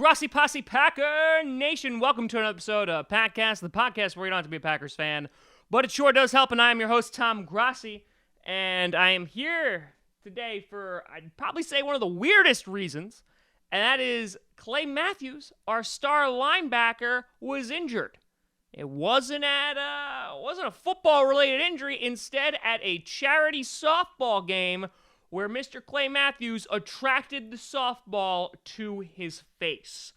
Grassy Posse Packer Nation. Welcome to another episode of Packcast, the podcast where you don't have to be a Packers fan, but it sure does help. And I am your host, Tom Grassi, and I am here today for, I'd probably say, one of the weirdest reasons, and that is Clay Matthews, our star linebacker, was injured. It wasn't a football-related injury. Instead, at a charity softball game where Mr. Clay Matthews attracted the softball to his face.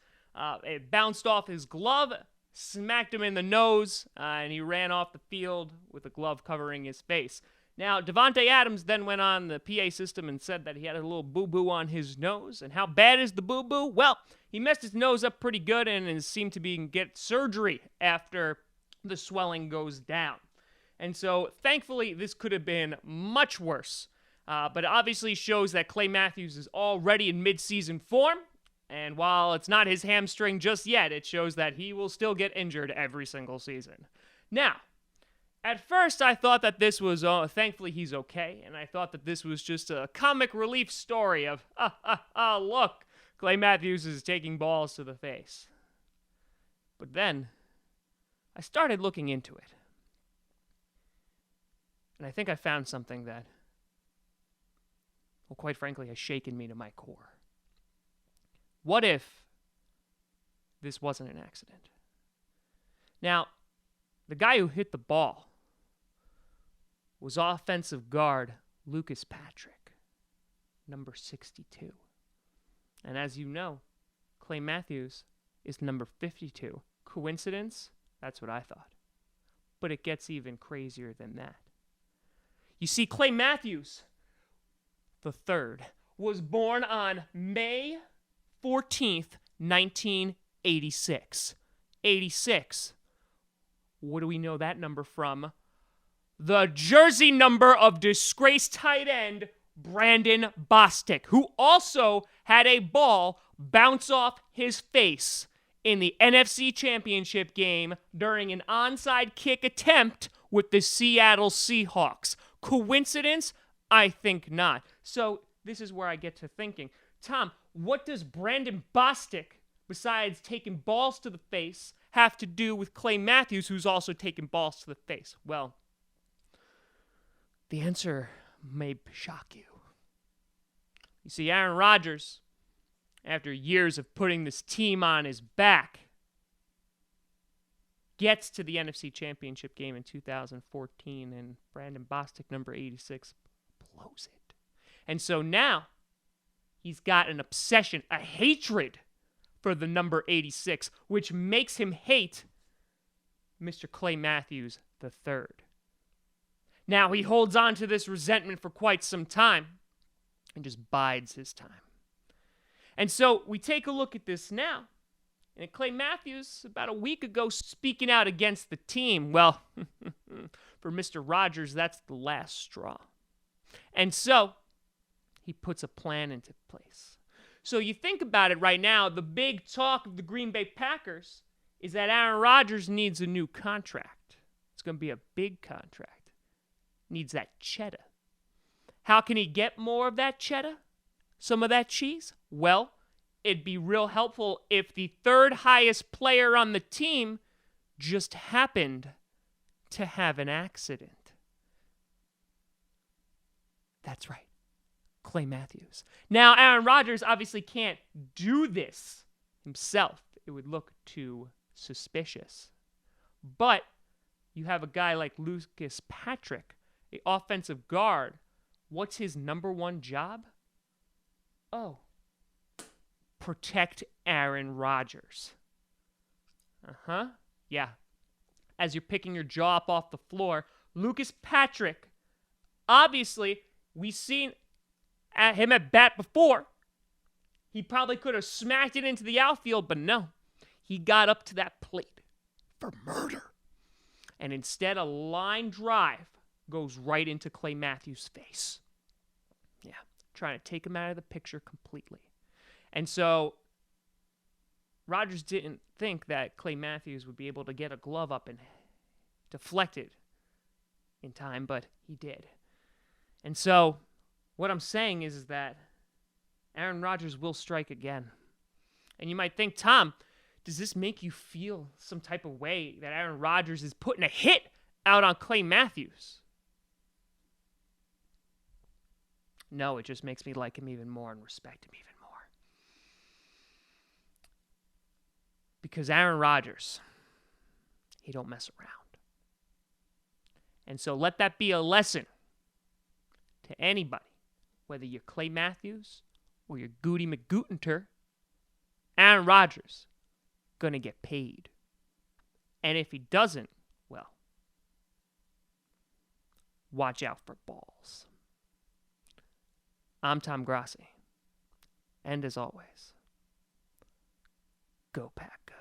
It bounced off his glove, smacked him in the nose, and he ran off the field with the glove covering his face. Now, Davante Adams then went on the PA system and said that he had a little boo-boo on his nose. And how bad is the boo-boo? Well, he messed his nose up pretty good and seemed to get surgery after the swelling goes down. And so, thankfully, this could have been much worse. But it obviously shows that Clay Matthews is already in mid-season form. And while it's not his hamstring just yet, it shows that he will still get injured every single season. Now, at first I thought that this was, thankfully he's okay. And I thought that this was just a comic relief story of, look, Clay Matthews is taking balls to the face. But then, I started looking into it. And I think I found something that, well, quite frankly, has shaken me to my core. What if this wasn't an accident? Now, the guy who hit the ball was offensive guard Lucas Patrick, number 62. And as you know, Clay Matthews is number 52. Coincidence? That's what I thought. But it gets even crazier than that. You see, Clay Matthews the third was born on May 14th, 1986. 86. What do we know that number from? The jersey number of disgraced tight end Brandon Bostic, who also had a ball bounce off his face in the NFC Championship game during an onside kick attempt with the Seattle Seahawks. Coincidence? I think not. So this is where I get to thinking, Tom, what does Brandon Bostic, besides taking balls to the face, have to do with Clay Matthews, who's also taking balls to the face? Well, the answer may shock you. You see, Aaron Rodgers, after years of putting this team on his back, gets to the NFC Championship game in 2014, and Brandon Bostic, number 86, blows it. And so now he's got an obsession, a hatred for the number 86, which makes him hate Mr. Clay Matthews III. Now he holds on to this resentment for quite some time and just bides his time. And so we take a look at this now. And Clay Matthews, about a week ago, speaking out against the team. Well, for Mr. Rodgers, that's the last straw. And so he puts a plan into place. So you think about it right now, the big talk of the Green Bay Packers is that Aaron Rodgers needs a new contract. It's going to be a big contract. Needs that cheddar. How can he get more of that cheddar? Some of that cheese? Well, it'd be real helpful if the third highest player on the team just happened to have an accident. That's right. Clay Matthews. Now, Aaron Rodgers obviously can't do this himself. It would look too suspicious. But you have a guy like Lucas Patrick, the offensive guard. What's his number one job? Oh, protect Aaron Rodgers. Yeah. As you're picking your jaw up off the floor, Lucas Patrick, obviously, we've seen him at bat before. He probably could have smacked it into the outfield, but no. He got up to that plate for murder. And instead, a line drive goes right into Clay Matthews' face. Yeah, trying to take him out of the picture completely. And so, Rodgers didn't think that Clay Matthews would be able to get a glove up and deflect it in time, but he did. And so, what I'm saying is that Aaron Rodgers will strike again. And you might think, Tom, does this make you feel some type of way that Aaron Rodgers is putting a hit out on Clay Matthews? No, it just makes me like him even more and respect him even more. Because Aaron Rodgers, he don't mess around. And so let that be a lesson to anybody, whether you're Clay Matthews or you're Goody McGootinter. Aaron Rodgers gonna get paid. And if he doesn't, well, watch out for balls. I'm Tom Grassi. And as always, go Pack Go.